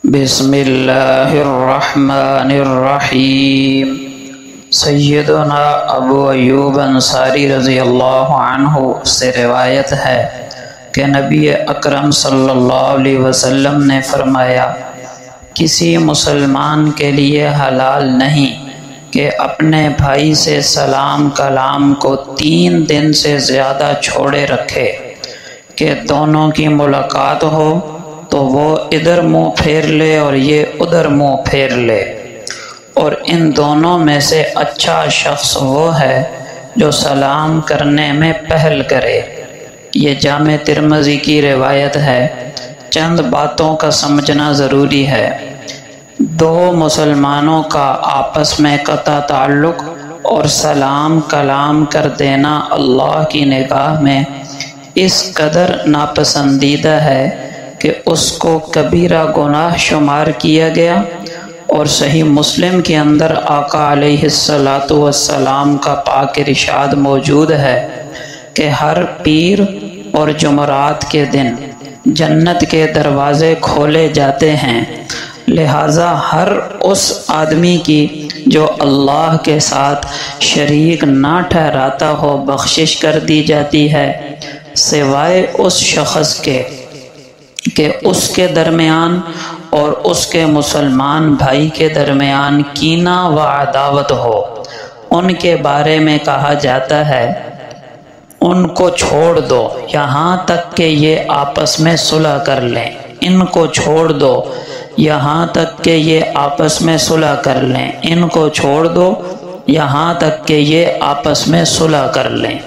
بسم اللہ الرحمن الرحیم۔ سیدنا ابو ایوب انصاری رضی اللہ عنہ سے روایت ہے کہ نبی اکرم صلی اللہ علیہ وسلم نے فرمایا، کسی مسلمان کے لیے حلال نہیں کہ اپنے بھائی سے سلام کلام کو 3 دن سے زیادہ چھوڑے رکھے کہ دونوں کی ملاقات ہو تو وہ ادھر منہ پھیر لے اور یہ ادھر منہ پھیر لے، اور ان دونوں میں سے اچھا شخص وہ ہے جو سلام کرنے میں پہل کرے۔ یہ جامع ترمذی کی روایت ہے۔ چند باتوں کا سمجھنا ضروری ہے۔ 2 مسلمانوں کا آپس میں قطع تعلق اور سلام کلام کر دینا اللہ کی نگاہ میں اس قدر ناپسندیدہ ہے کہ اس کو کبیرہ گناہ شمار کیا گیا، اور صحیح مسلم کے اندر آقا علیہ السلام کا پاک ارشاد موجود ہے کہ ہر پیر اور جمعرات کے دن جنت کے دروازے کھولے جاتے ہیں، لہٰذا ہر اس آدمی کی جو اللہ کے ساتھ شریک نہ ٹھہراتا ہو بخشش کر دی جاتی ہے، سوائے اس شخص کے کہ اس کے درمیان اور اس کے مسلمان بھائی کے درمیان کینہ و عداوت ہو۔ ان کے بارے میں کہا جاتا ہے، ان کو چھوڑ دو یہاں تک کہ یہ آپس میں صلح کر لیں، ان کو چھوڑ دو یہاں تک کہ یہ آپس میں صلح کر لیں، ان کو چھوڑ دو یہاں تک کہ یہ آپس میں صلح کر لیں۔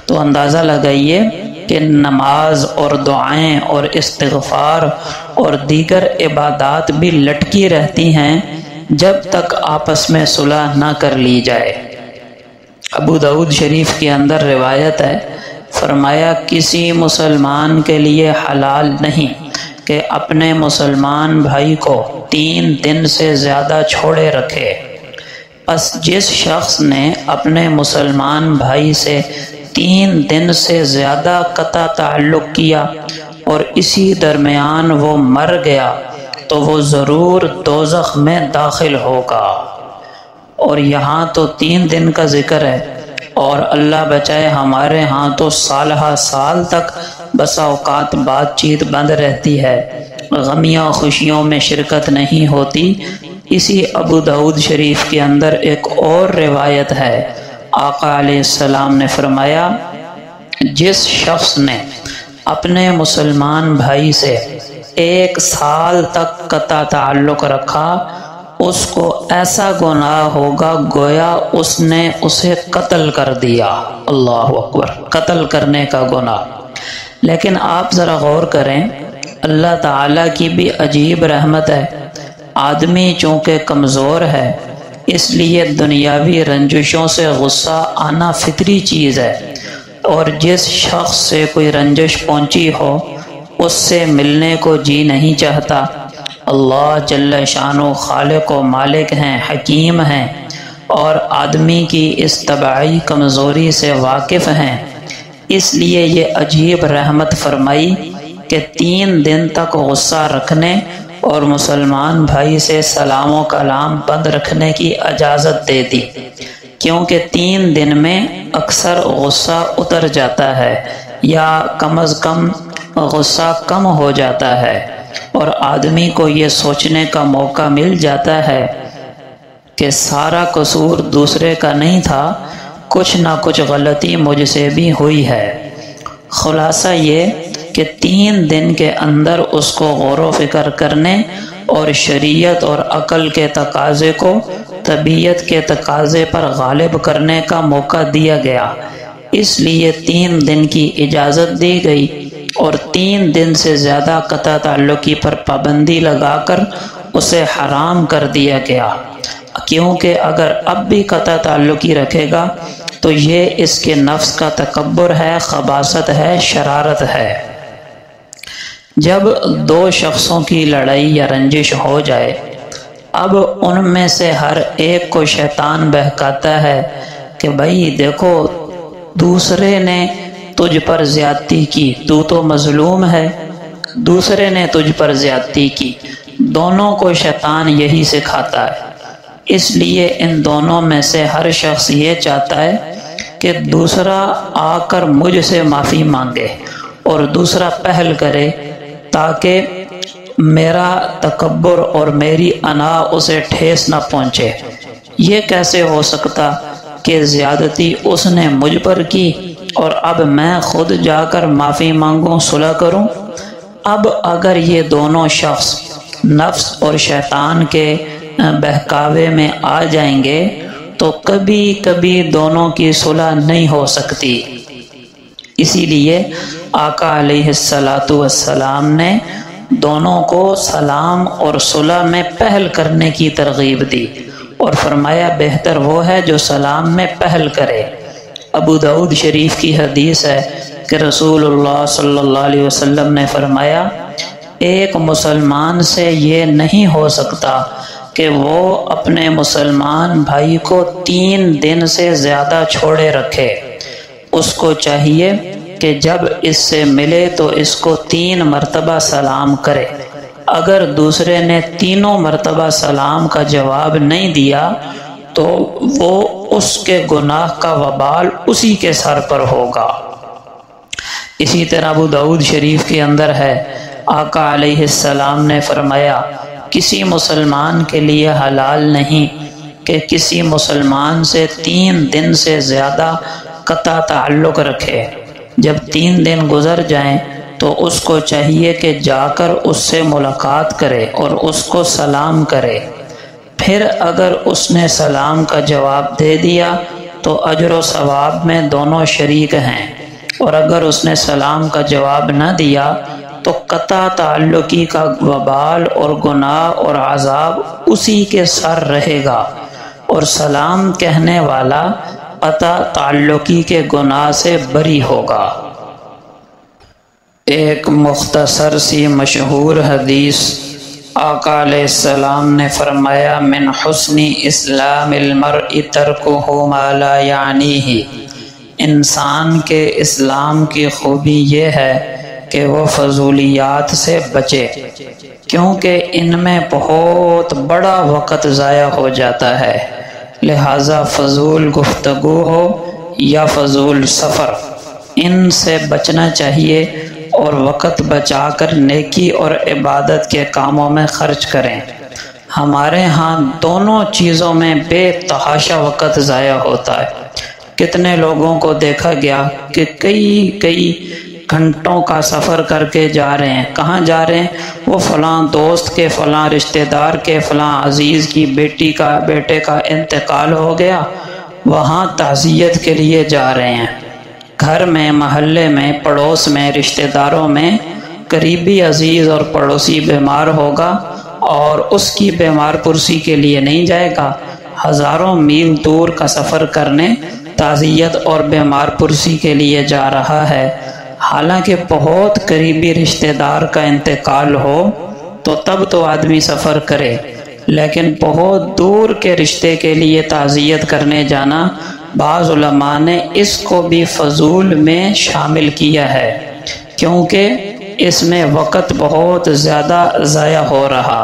تو اندازہ لگائیے کہ نماز اور دعائیں اور استغفار اور دیگر عبادات بھی لٹکی رہتی ہیں جب تک آپس میں صلح نہ کر لی جائے۔ ابو داؤد شریف کے اندر روایت ہے، فرمایا کسی مسلمان کے لیے حلال نہیں کہ اپنے مسلمان بھائی کو 3 دن سے زیادہ چھوڑے رکھے۔ پس جس شخص نے اپنے مسلمان بھائی سے 3 دن سے زیادہ قطع تعلق کیا اور اسی درمیان وہ مر گیا تو وہ ضرور دوزخ میں داخل ہوگا۔ اور یہاں تو 3 دن کا ذکر ہے، اور اللہ بچائے ہمارے ہاں تو سالہ سال تک بسا اوقات بات چیت بند رہتی ہے، غمیاں خوشیوں میں شرکت نہیں ہوتی۔ اسی ابو داؤد شریف کے اندر ایک اور روایت ہے، آقا علیہ السلام نے فرمایا، جس شخص نے اپنے مسلمان بھائی سے 1 سال تک قطع تعلق رکھا، اس کو ایسا گناہ ہوگا گویا اس نے اسے قتل کر دیا۔ اللہ اکبر، قتل کرنے کا گناہ۔ لیکن آپ ذرا غور کریں، اللہ تعالیٰ کی بھی عجیب رحمت ہے۔ آدمی چونکہ کمزور ہے، اس لیے دنیاوی رنجشوں سے غصہ آنا فطری چیز ہے، اور جس شخص سے کوئی رنجش پہنچی ہو اس سے ملنے کو جی نہیں چاہتا۔ اللہ جل شانہ خالق و مالک ہیں، حکیم ہیں، اور آدمی کی اس طبعی کمزوری سے واقف ہیں، اس لیے یہ عجیب رحمت فرمائی کہ 3 دن تک غصہ رکھنے اور مسلمان بھائی سے سلام و کلام بند رکھنے کی اجازت دے دی، کیونکہ 3 دن میں اکثر غصہ اتر جاتا ہے یا کم از کم غصہ کم ہو جاتا ہے، اور آدمی کو یہ سوچنے کا موقع مل جاتا ہے کہ سارا قصور دوسرے کا نہیں تھا، کچھ نہ کچھ غلطی مجھ سے بھی ہوئی ہے۔ خلاصہ یہ کہ 3 دن کے اندر اس کو غور و فکر کرنے اور شریعت اور عقل کے تقاضے کو طبیعت کے تقاضے پر غالب کرنے کا موقع دیا گیا، اس لیے 3 دن کی اجازت دی گئی، اور 3 دن سے زیادہ قطع تعلقی پر پابندی لگا کر اسے حرام کر دیا گیا، کیونکہ اگر اب بھی قطع تعلقی رکھے گا تو یہ اس کے نفس کا تکبر ہے، خباثت ہے، شرارت ہے۔ جب 2 شخصوں کی لڑائی یا رنجش ہو جائے، اب ان میں سے ہر ایک کو شیطان بہکاتا ہے کہ بھائی دیکھو دوسرے نے تجھ پر زیادتی کی، تو مظلوم ہے، دوسرے نے تجھ پر زیادتی کی، دونوں کو شیطان یہی سکھاتا ہے۔ اس لیے ان دونوں میں سے ہر شخص یہ چاہتا ہے کہ دوسرا آ کر مجھ سے معافی مانگے اور دوسرا پہل کرے، تاکہ میرا تکبر اور میری انا اسے ٹھیس نہ پہنچے۔ یہ کیسے ہو سکتا کہ زیادتی اس نے مجھ پر کی اور اب میں خود جا کر معافی مانگوں، صلح کروں؟ اب اگر یہ دونوں شخص نفس اور شیطان کے بہکاوے میں آ جائیں گے تو کبھی کبھی دونوں کی صلح نہیں ہو سکتی۔ اسی لیے آقا علیہ السلام نے دونوں کو سلام اور صلح میں پہل کرنے کی ترغیب دی اور فرمایا بہتر وہ ہے جو سلام میں پہل کرے۔ ابو داؤد شریف کی حدیث ہے کہ رسول اللہ صلی اللہ علیہ وسلم نے فرمایا ایک مسلمان سے یہ نہیں ہو سکتا کہ وہ اپنے مسلمان بھائی کو 3 دن سے زیادہ چھوڑے رکھے۔ اس کو چاہیے کہ جب اس سے ملے تو اس کو 3 مرتبہ سلام کرے۔ اگر دوسرے نے 3 مرتبہ سلام کا جواب نہیں دیا تو وہ اس کے گناہ کا وبال اسی کے سر پر ہوگا۔ اسی طرح ابو داؤد شریف کے اندر ہے، آقا علیہ السلام نے فرمایا کسی مسلمان کے لیے حلال نہیں کہ کسی مسلمان سے 3 دن سے زیادہ قطع تعلق رکھے۔ جب 3 دن گزر جائیں تو اس کو چاہیے کہ جا کر اس سے ملاقات کرے اور اس کو سلام کرے۔ پھر اگر اس نے سلام کا جواب دے دیا تو اجر و ثواب میں دونوں شریک ہیں، اور اگر اس نے سلام کا جواب نہ دیا تو قطع تعلقی کا وبال اور گناہ اور عذاب اسی کے سر رہے گا، اور سلام کہنے والا قطع تعلقی کے گناہ سے بری ہوگا۔ ایک مختصر سی مشہور حدیث، آقا علیہ السلام نے فرمایا من حسن اسلام المرء ترکہ ما لا یعنیہ، انسان کے اسلام کی خوبی یہ ہے کہ وہ فضولیات سے بچے، کیونکہ ان میں بہت بڑا وقت ضائع ہو جاتا ہے۔ لہٰذا فضول گفتگو ہو یا فضول سفر، ان سے بچنا چاہیے اور وقت بچا کر نیکی اور عبادت کے کاموں میں خرچ کریں۔ ہمارے ہاں دونوں چیزوں میں بے تحاشا وقت ضائع ہوتا ہے۔ کتنے لوگوں کو دیکھا گیا کہ کئی گھنٹوں کا سفر کر کے جا رہے ہیں۔ کہاں جا رہے ہیں؟ وہ فلاں دوست کے، فلاں رشتہ دار کے، فلاں عزیز کی بیٹے کا انتقال ہو گیا، وہاں تعزیت کے لیے جا رہے ہیں۔ گھر میں، محلے میں، پڑوس میں، رشتہ داروں میں قریبی عزیز اور پڑوسی بیمار ہوگا اور اس کی بیمار پرسی کے لیے نہیں جائے گا، ہزاروں میل دور کا سفر کرنے تعزیت اور بیمار پرسی کے لیے جا رہا ہے۔ حالانکہ بہت قریبی رشتہ دار کا انتقال ہو تو تب تو آدمی سفر کرے، لیکن بہت دور کے رشتے کے لیے تعزیت کرنے جانا، بعض علماء نے اس کو بھی فضول میں شامل کیا ہے، کیونکہ اس میں وقت بہت زیادہ ضائع ہو رہا۔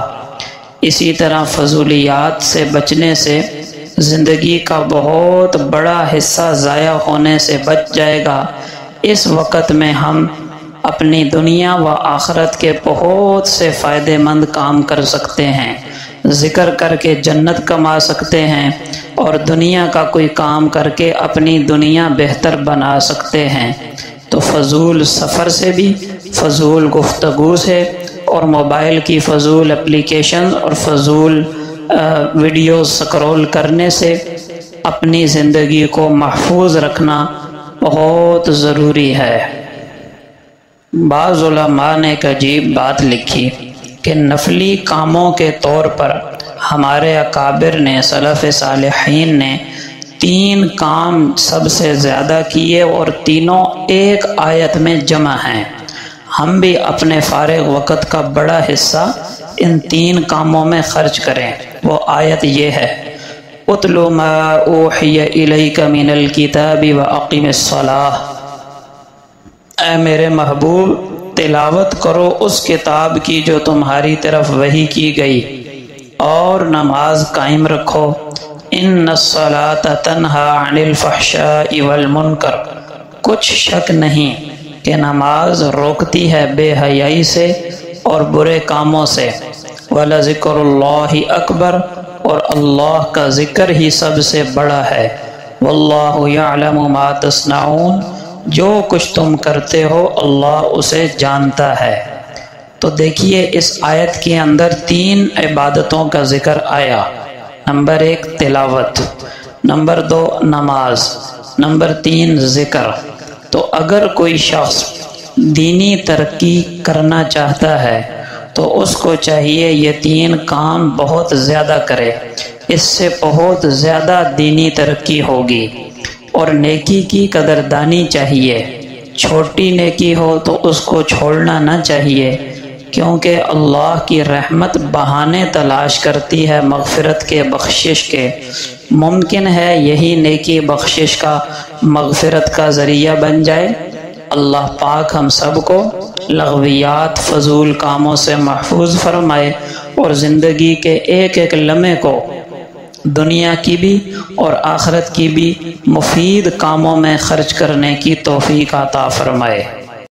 اسی طرح فضولیات سے بچنے سے زندگی کا بہت بڑا حصہ ضائع ہونے سے بچ جائے گا۔ اس وقت میں ہم اپنی دنیا و آخرت کے بہت سے فائدہ مند کام کر سکتے ہیں، ذکر کر کے جنت کما سکتے ہیں، اور دنیا کا کوئی کام کر کے اپنی دنیا بہتر بنا سکتے ہیں۔ تو فضول سفر سے بھی، فضول گفتگو سے، اور موبائل کی فضول اپلیکیشن اور فضول ویڈیوز سکرول کرنے سے اپنی زندگی کو محفوظ رکھنا بہت ضروری ہے۔ بعض علماء نے ایک عجیب بات لکھی کہ نفلی کاموں کے طور پر ہمارے اکابر نے، سلف صالحین نے 3 کام سب سے زیادہ کیے اور تینوں ایک آیت میں جمع ہیں۔ ہم بھی اپنے فارغ وقت کا بڑا حصہ ان 3 کاموں میں خرچ کریں۔ وہ آیت یہ ہے، اتل ما اوحی الیک من الکتاب واقم الصلاۃ، اے میرے محبوب تلاوت کرو اس کتاب کی جو تمہاری طرف وحی کی گئی، اور نماز قائم رکھو۔ ان الصلاۃ تنہی عن الفحشاء والمنکر، کچھ شک نہیں کہ نماز روکتی ہے بے حیائی سے اور برے کاموں سے۔ وَلَذِكْرُ اللَّهِ اکبر، اور اللہ کا ذکر ہی سب سے بڑا ہے۔ وَاللَّهُ يَعْلَمُ مَا تَصْنَعُونَ، جو کچھ تم کرتے ہو اللہ اسے جانتا ہے۔ تو دیکھیے اس آیت کے اندر 3 عبادتوں کا ذکر آیا۔ نمبر 1 تلاوت، نمبر 2 نماز، نمبر 3 ذکر۔ تو اگر کوئی شخص دینی ترقی کرنا چاہتا ہے تو اس کو چاہیے یہ 3 کام بہت زیادہ کرے، اس سے بہت زیادہ دینی ترقی ہوگی۔ اور نیکی کی قدردانی چاہیے، چھوٹی نیکی ہو تو اس کو چھوڑنا نہ چاہیے، کیونکہ اللہ کی رحمت بہانے تلاش کرتی ہے مغفرت کے، بخشش کے۔ ممکن ہے یہی نیکی بخشش کا، مغفرت کا ذریعہ بن جائے۔ اللہ پاک ہم سب کو لغویات، فضول کاموں سے محفوظ فرمائے، اور زندگی کے ایک ایک لمحے کو دنیا کی بھی اور آخرت کی بھی مفید کاموں میں خرچ کرنے کی توفیق عطا فرمائے۔